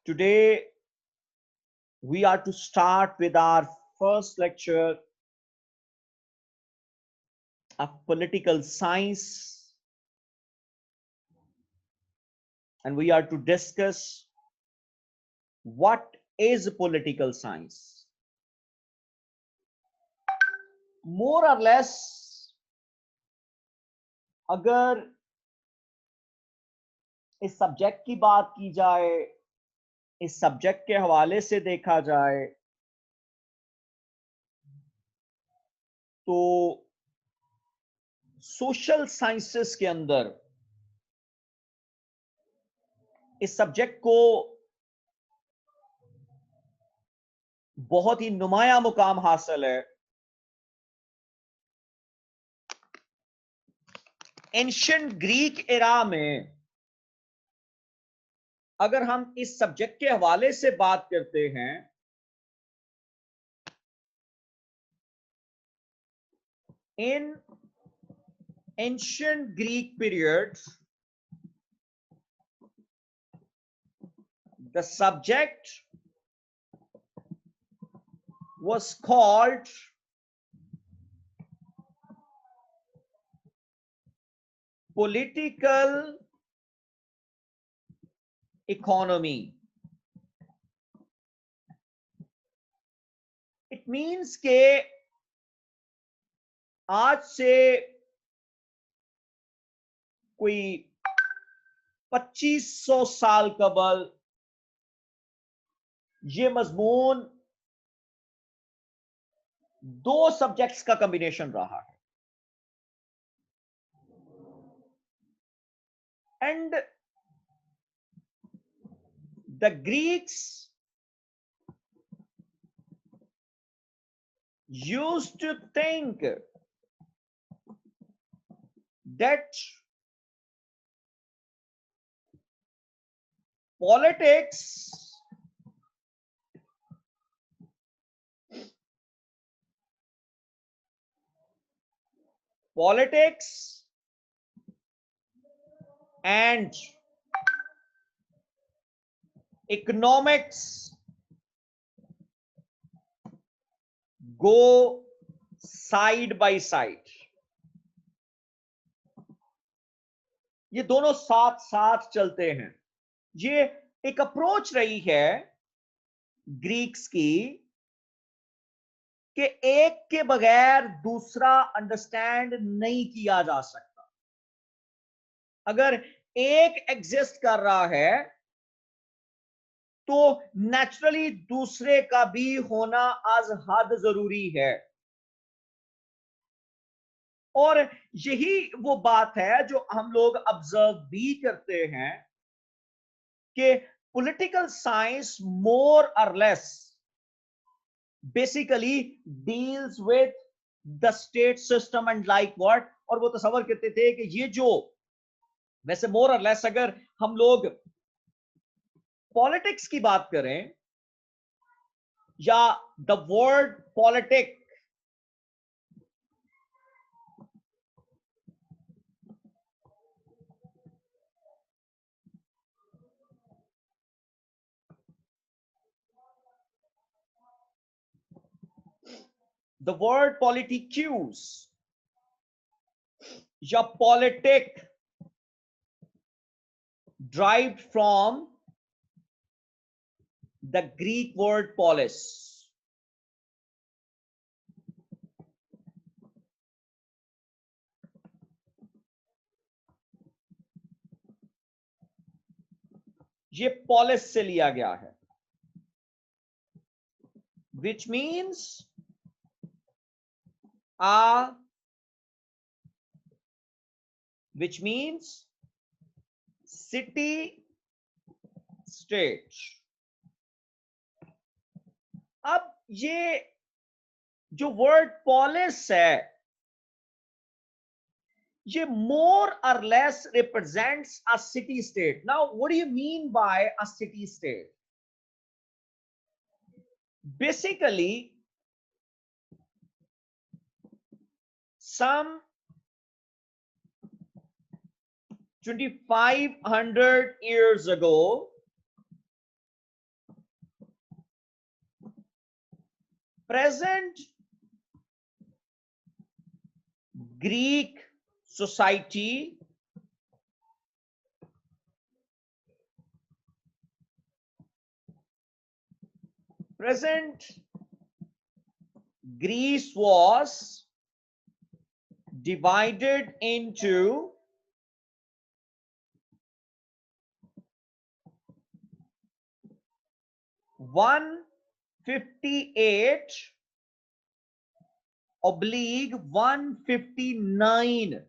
Today, we are to start with our first lecture of political science, and we are to discuss what is political science. More or less, अगर इस subject की बात की जाए, इस subject के हवाले से देखा जाए, तो सोशल साइंसेस के अंदर इस सब्जेक्ट को बहुत ही नुमाया मुकाम हासिल है। एंशिएंट ग्रीक एरा में अगर हम इस सब्जेक्ट के हवाले से बात करते हैं, इन ancient Greek period the subject was called political economy. It means के आज से कोई 2500 साल कबल ये मजमून दो सब्जेक्ट्स का कॉम्बिनेशन रहा है, and the Greeks used to think that politics and economics go side by side. ये दोनों साथ साथ चलते हैं। ये एक अप्रोच रही है ग्रीक्स की कि एक के बगैर दूसरा अंडरस्टैंड नहीं किया जा सकता। अगर एक एग्जिस्ट कर रहा है तो नेचुरली दूसरे का भी होना आज हद जरूरी है, और यही वो बात है जो हम लोग ऑब्जर्व भी करते हैं कि पॉलिटिकल साइंस मोर और less basically deals with the state system and like what, और वो तस्वर करते थे कि ये जो वैसे मोर और लेस अगर हम लोग पॉलिटिक्स की बात करें या the word politic the word politicus या politic derived from the Greek word polis. ये polis से लिया गया है, which means city state. अब ये जो वर्ड पॉलिस है ये more or less represents a city state. Now what do you mean by a city state? Basically some 2500 years ago present Greek society Greece was divided into 158/159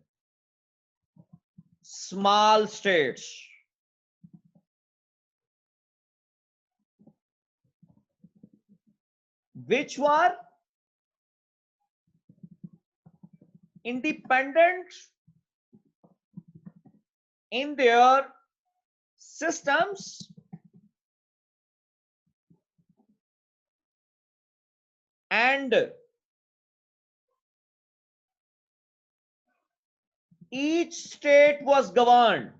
small states, which were independent in their systems and each state was governed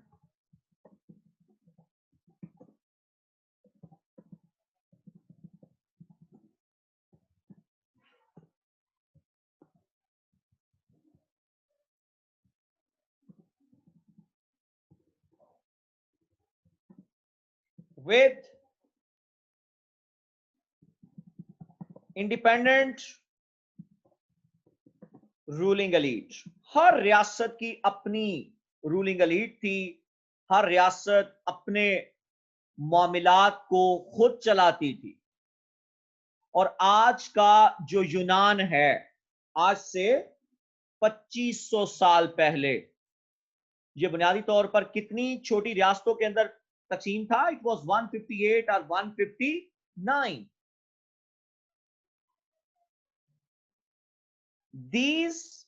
with independent ruling elite. हर रियासत की अपनी ruling elite थी, हर रियासत अपने मामलात को खुद चलाती थी। और आज का जो यूनान है, आज से 2500 साल पहले ये बुनियादी तौर पर कितनी छोटी रियासतों के अंदर तकसीम था? इट वाज 158 और 159। these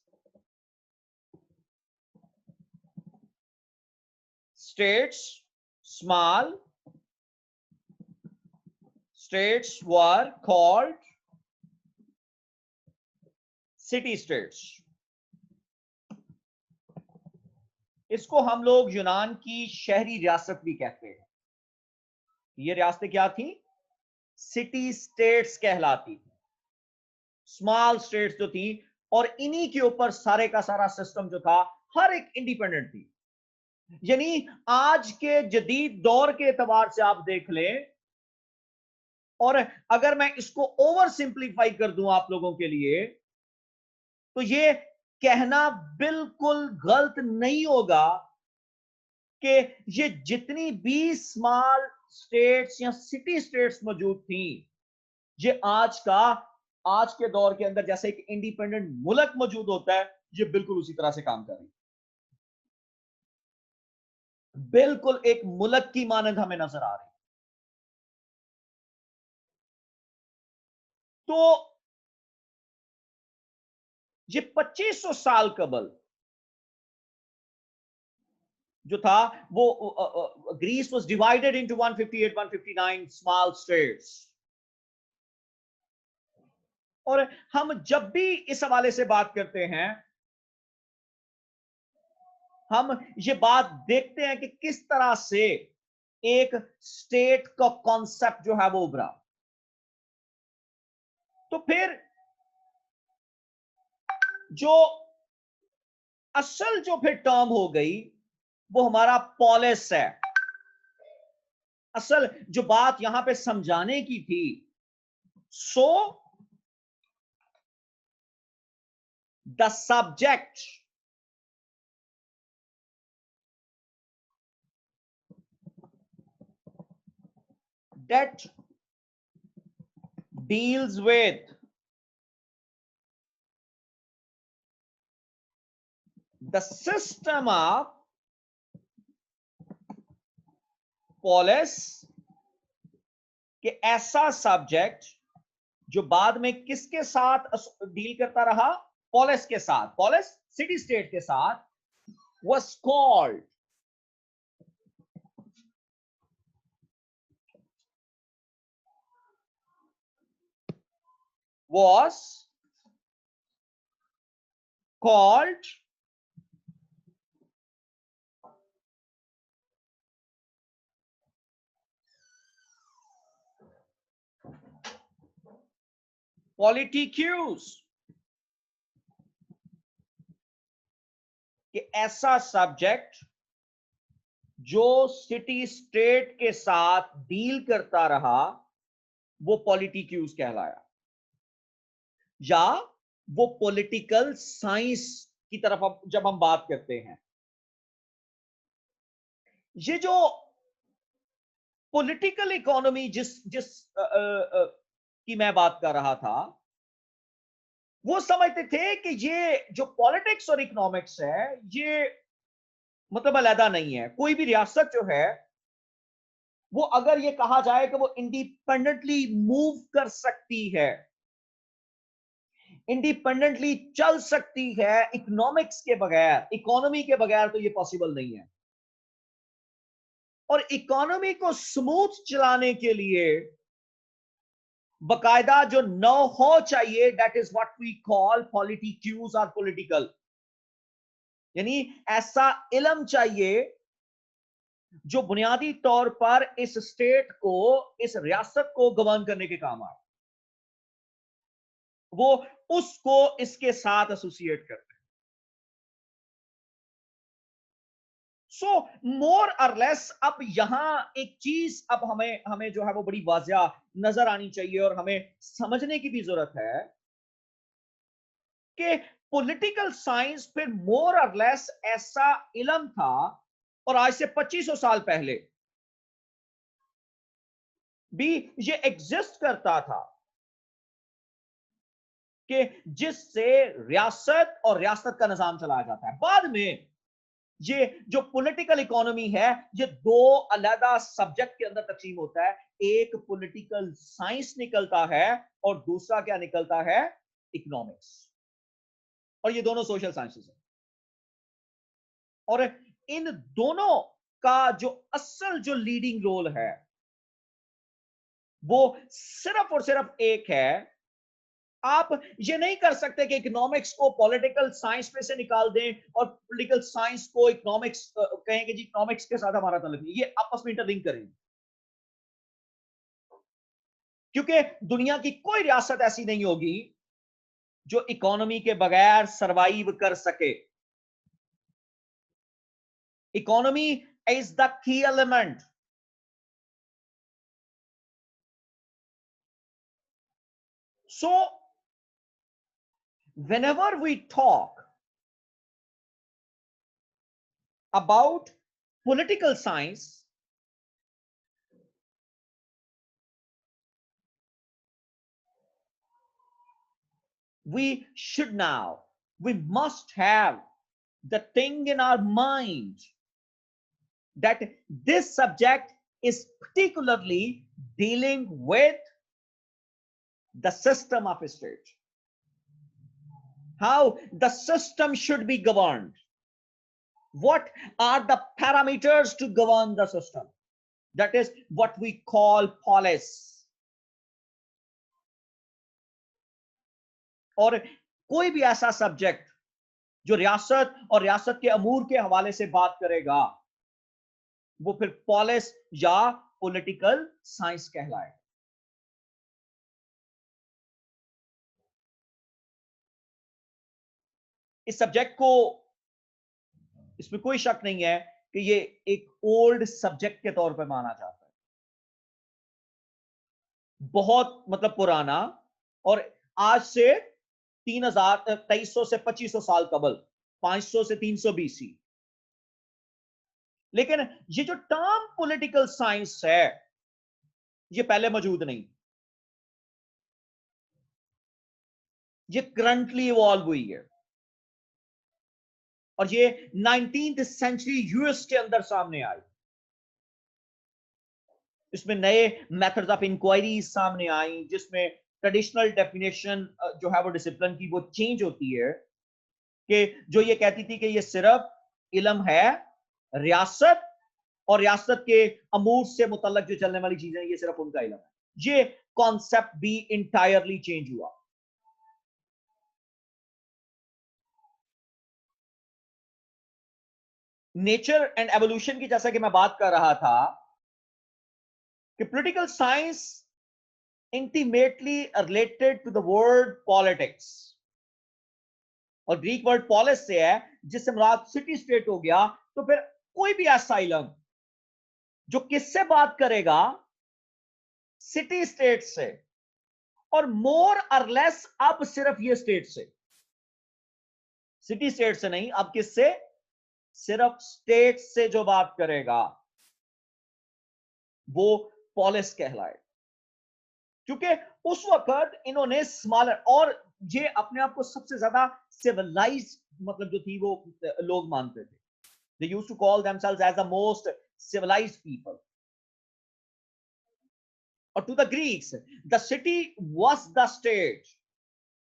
states, small states, were called city states। इसको हम लोग यूनान की शहरी रियासत भी कहते हैं। ये रियासतें क्या थी? सिटी स्टेट्स कहलाती थी, स्मॉल स्टेट्स जो थी, और इन्हीं के ऊपर सारे का सारा सिस्टम जो था, हर एक इंडिपेंडेंट थी। यानी आज के जदीद दौर के एतबार से आप देख लें, और अगर मैं इसको ओवर सिंप्लीफाई कर दूं आप लोगों के लिए, तो ये कहना बिल्कुल गलत नहीं होगा कि ये जितनी भी स्मॉल स्टेट्स या सिटी स्टेट्स मौजूद थी, ये आज के दौर के अंदर जैसे एक इंडिपेंडेंट मुल्क मौजूद होता है, ये बिल्कुल उसी तरह से काम कर रही है। बिल्कुल एक मुल्क की मानंद हमें नजर आ रही। तो ये 2500 साल कबल जो था, वो Greece was divided into 158 159 small states. और हम जब भी इस हवाले से बात करते हैं, हम ये बात देखते हैं कि किस तरह से एक स्टेट का कॉन्सेप्ट जो है वो उभरा। तो फिर जो असल जो फिर टर्म हो गई, वो हमारा पॉलिस है। असल जो बात यहां पे समझाने की थी, so the subject that deals with the system of polis, कि ऐसा सब्जेक्ट जो बाद में किसके साथ डील करता रहा? पोलिस के साथ, पोलिस सिटी स्टेट के साथ, was called was called पॉलिटिक्यूज, कि ऐसा सब्जेक्ट जो सिटी स्टेट के साथ डील करता रहा वो पॉलिटिक्यूज कहलाया, या वो पॉलिटिकल साइंस की तरफ जब हम बात करते हैं। ये जो पॉलिटिकल इकोनॉमी जिस जिस की मैं बात कर रहा था, वो समझते थे कि ये जो पॉलिटिक्स और इकोनॉमिक्स है ये मतलब अलग नहीं है। कोई भी रियासत जो है वो अगर ये कहा जाए कि वो इंडिपेंडेंटली मूव कर सकती है, इंडिपेंडेंटली चल सकती है इकोनॉमिक्स के बगैर, इकोनॉमी के बगैर, तो ये पॉसिबल नहीं है। और इकोनॉमी को स्मूथ चलाने के लिए बकायदा जो नो हो चाहिए, that is what we call politics और पॉलिटिकल, यानी ऐसा इल्म चाहिए जो बुनियादी तौर पर इस स्टेट को, इस रियासत को गवर्न करने के काम आए, वो उसको इसके साथ एसोसिएट करते हैं। सो मोर और लेस, अब यहां एक चीज अब हमें हमें जो है वो बड़ी वाजिया नजर आनी चाहिए और हमें समझने की भी जरूरत है कि पॉलिटिकल साइंस फिर मोर और लेस ऐसा इल्म था, और आज से 2500 साल पहले भी ये एग्जिस्ट करता था, कि जिससे रियासत और रियासत का निजाम चलाया जाता है। बाद में ये जो पॉलिटिकल इकोनॉमी है ये दो अलग सब्जेक्ट के अंदर तकसीम होता है। एक पॉलिटिकल साइंस निकलता है और दूसरा क्या निकलता है, इकोनॉमिक्स। और ये दोनों सोशल साइंसेस है, और इन दोनों का जो असल जो लीडिंग रोल है वो सिर्फ और सिर्फ एक है। आप ये नहीं कर सकते कि इकोनॉमिक्स को पॉलिटिकल साइंस में से निकाल दें और पॉलिटिकल साइंस को इकोनॉमिक्स कहें कि जी इकोनॉमिक्स के साथ हमारा ताल्लुक नहीं, ये आपस में इंटरलिंक करेंगे। क्योंकि दुनिया की कोई रियासत ऐसी नहीं होगी जो इकोनॉमी के बगैर सरवाइव कर सके। Economy is the key element. So whenever we talk about political science, we must have the thing in our mind that this subject is particularly dealing with the system of a state, how the system should be governed, what are the parameters to govern the system, that is what we call polis। और कोई भी ऐसा subject जो रियासत और रियासत के अमूर के हवाले से बात करेगा वो फिर पॉलिस या पॉलिटिकल साइंस कहलाए। इस सब्जेक्ट को, इसमें कोई शक नहीं है कि ये एक ओल्ड सब्जेक्ट के तौर पर माना जाता है, बहुत मतलब पुराना। और आज से 2300 से 2500 साल कबल, 500 से 300 बीसी। लेकिन ये जो टर्म पॉलिटिकल साइंस है ये पहले मौजूद नहीं, ये करंटली इवॉल्व हुई है, और ये 19th सेंचुरी यूएस के अंदर सामने आई। इसमें नए मेथड्स ऑफ इंक्वायरी सामने आई, जिसमें ट्रेडिशनल डेफिनेशन जो है वो डिसिप्लिन की वो चेंज होती है, कि जो ये कहती थी कि ये सिर्फ इल्म है रियासत और रियासत के अमूर से मुतल्लक जो चलने वाली चीजें ये सिर्फ उनका इल्म है, ये कॉन्सेप्ट भी इंटायरली चेंज हुआ। नेचर एंड एवोल्यूशन की, जैसा कि मैं बात कर रहा था, कि political science intimately related to the word politics, और ग्रीक वर्ड पॉलिस से है, जिससे मुराद सिटी स्टेट हो गया। तो फिर कोई भी असाइलम जो किससे बात करेगा, सिटी स्टेट से, और मोर और लेस अब सिर्फ ये स्टेट से, सिटी स्टेट से नहीं, अब किससे, सिर्फ स्टेट से जो बात करेगा वो पॉलिस कहलाए। क्योंकि उस वक्त इन्होंने स्मॉलर, और ये अपने आप को सबसे ज्यादा सिविलाइज मतलब जो थी वो लोग मानते थे। They used to call themselves as the most civilized people. Or to the Greeks, the city was the state,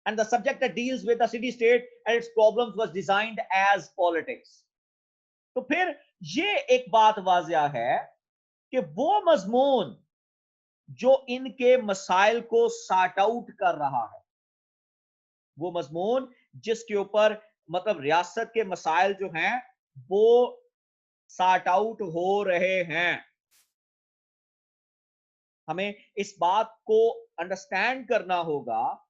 and the subject that deals with the city state and its problems was designed as politics. तो फिर ये एक बात वाजिया है कि वो मजमून जो इनके मसाइल को सॉर्ट आउट कर रहा है, वो मजमून जिसके ऊपर मतलब रियासत के मसाइल जो हैं वो सॉर्ट आउट हो रहे हैं, हमें इस बात को अंडरस्टैंड करना होगा,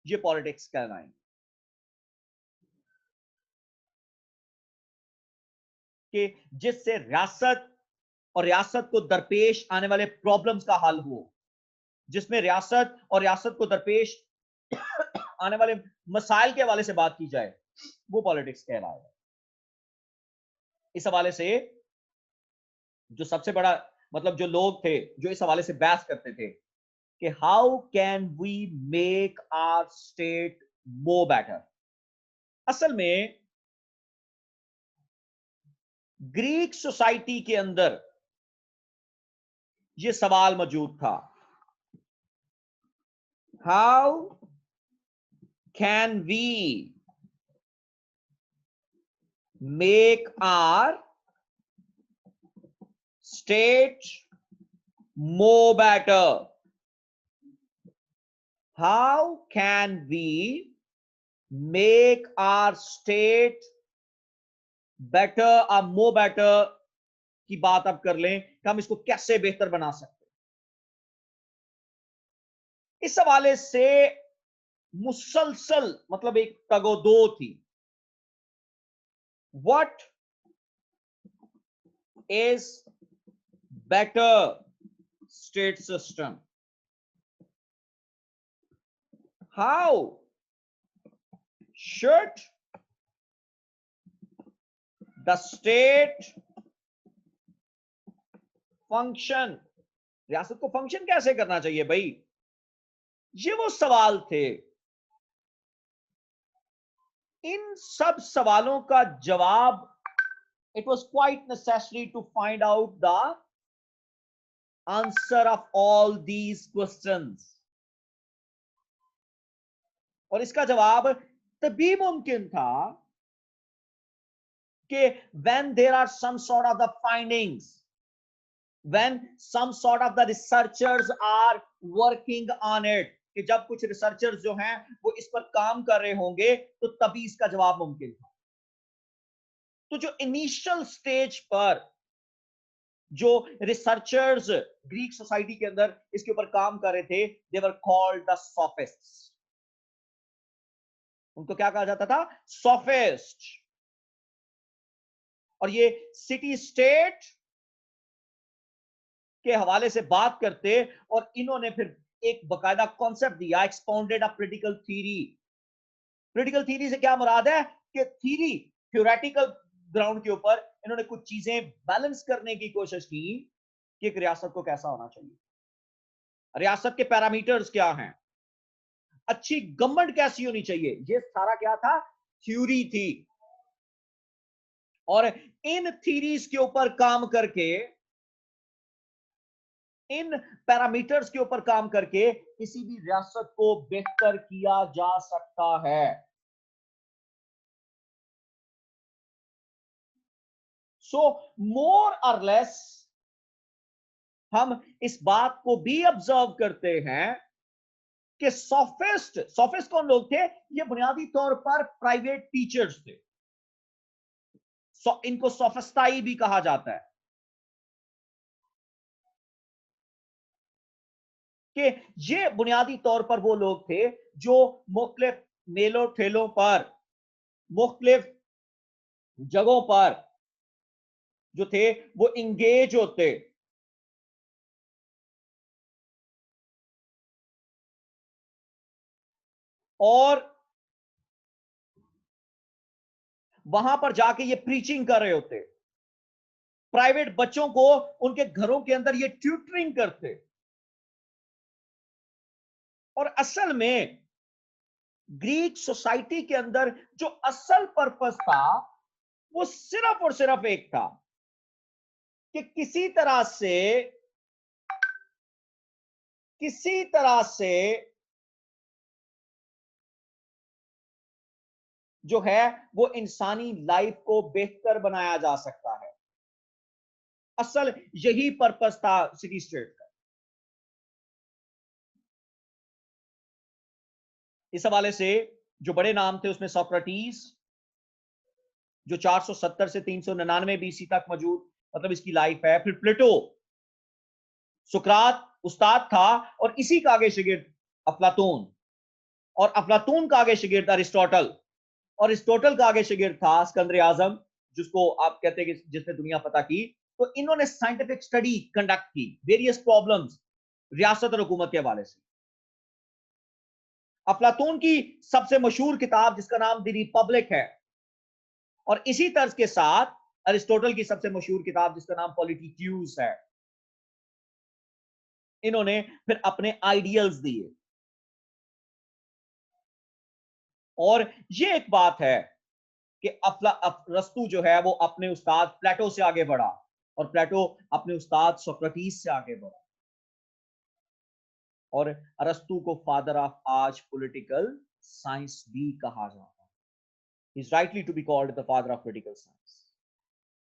ये पॉलिटिक्स कहलाएंगे। कि जिससे रियासत और रियासत को दरपेश आने वाले प्रॉब्लम्स का हल हो, जिसमें रियासत और रियासत को दरपेश आने वाले मसाइल के हवाले से बात की जाए, वो पॉलिटिक्स कहलाएगा। इस हवाले से जो सबसे बड़ा मतलब जो लोग थे जो इस हवाले से बहस करते थे कि how can we make our state more better, असल में ग्रीक सोसाइटी के अंदर ये सवाल मौजूद था, how can we make our state more better, how can we make our state better, अब मोर बेटर की बात अब कर लें कि हम इसको कैसे बेहतर बना सकते हैं। इस हवाले से मुसलसल मतलब एक तगोदो थी, what is better state system, how should the state function, रियासत को फंक्शन कैसे करना चाहिए भाई, ये वो सवाल थे। इन सब सवालों का जवाब, it was quite necessary to find out the answer of all these questions, और इसका जवाब तभी मुमकिन था कि when there are some sort of the findings, when some sort of the researchers are working on it, कि जब कुछ रिसर्चर्स जो हैं वो इस पर काम कर रहे होंगे तो तभी इसका जवाब मुमकिन था। तो जो इनिशियल स्टेज पर जो रिसर्चर्स ग्रीक सोसाइटी के अंदर इसके ऊपर काम कर रहे थे, दे वर कॉल्ड द सोफिस्ट्स, उनको क्या कहा जाता था, सोफिस्ट। और ये सिटी स्टेट के हवाले से बात करते और इन्होंने फिर एक बकायदा कॉन्सेप्ट दिया, expounded a political theory. Political theory से क्या मुराद है कि थ्योरी थ्योरेटिकल ग्राउंड के ऊपर इन्होंने कुछ चीजें बैलेंस करने की कोशिश की कि एक रियासत को कैसा होना चाहिए, रियासत के पैरामीटर्स क्या हैं, अच्छी गवर्नमेंट कैसी होनी चाहिए, ये सारा क्या था, थ्योरी थी। और इन थ्योरीज के ऊपर काम करके, इन पैरामीटर्स के ऊपर काम करके किसी भी रियासत को बेहतर किया जा सकता है। सो मोर और लेस हम इस बात को भी ऑब्जर्व करते हैं कि सोफिस्ट कौन लोग थे, ये बुनियादी तौर पर प्राइवेट टीचर्स थे, इनको सोफिस्टाई भी कहा जाता है। कि ये बुनियादी तौर पर वो लोग थे जो मुख्तलिफ मेलों ठेलों पर, मुख्तलिफ जगहों पर जो थे वो इंगेज होते। और वहां पर जाके ये प्रीचिंग कर रहे होते, प्राइवेट बच्चों को उनके घरों के अंदर ये ट्यूटरिंग करते। और असल में ग्रीक सोसाइटी के अंदर जो असल पर्पस था वो सिर्फ और सिर्फ एक था कि किसी तरह से जो है वो इंसानी लाइफ को बेहतर बनाया जा सकता है। असल यही पर्पस था सिटी स्टेट का। इस हवाले से जो बड़े नाम थे उसमें सोक्रेटिस, जो 470 से 399 बीसी तक मौजूद, मतलब इसकी लाइफ है। फिर प्लेटो, सुकरात उस्ताद था, और इसी का आगे शिगिर्द अफलातून, और अफलातून का आगे शिगिर्द अरिस्टोटल, और अरिस्टोटल का आगे शिगिर्द था सिकंदर आजम, जिसको आप कहते हैं कि जिसने दुनिया पता की। तो इन्होंने साइंटिफिक स्टडी कंडक्ट की वेरियस प्रॉब्लम्स रियासत और हुकूमत के हवाले से। अफलातून की सबसे मशहूर किताब जिसका नाम द रिपब्लिक है, और इसी तर्ज के साथ अरिस्टोटल की सबसे मशहूर किताब जिसका नाम पॉलिटिक्यूज है। इन्होंने फिर अपने आइडियल्स दिए। और ये एक बात है कि अरस्तु जो है वो अपने उस्ताद प्लेटो से आगे बढ़ा, और प्लेटो अपने उस्ताद सोक्रेटिस से आगे बढ़ा। और अरस्तु को फादर ऑफ आज पॉलिटिकल साइंस भी कहा जाता है। He is rightly to be called the father of political science.